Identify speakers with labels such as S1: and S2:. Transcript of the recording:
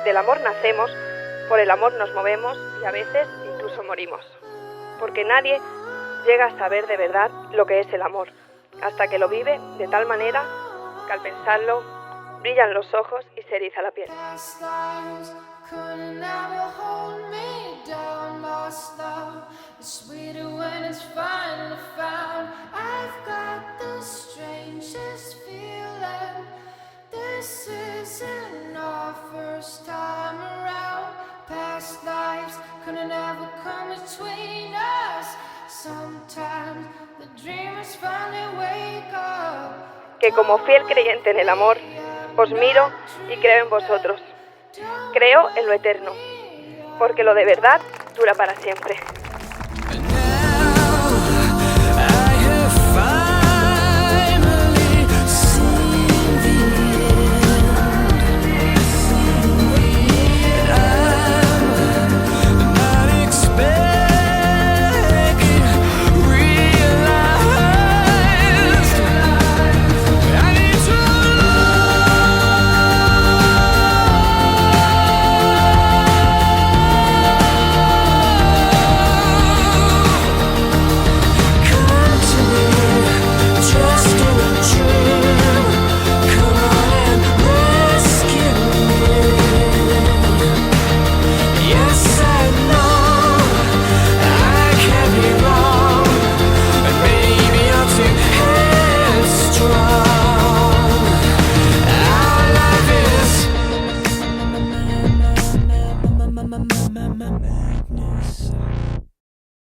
S1: del amor nacemos, por el amor nos movemos y a veces incluso morimos. Porque nadie llega a saber de verdad lo que es el amor, hasta que lo vive de tal manera que al pensarlo brillan los ojos y se eriza la piel. Que como fiel creyente en el amor, os miro y creo en vosotros. Creo en lo eterno, porque lo de verdad dura para siempre.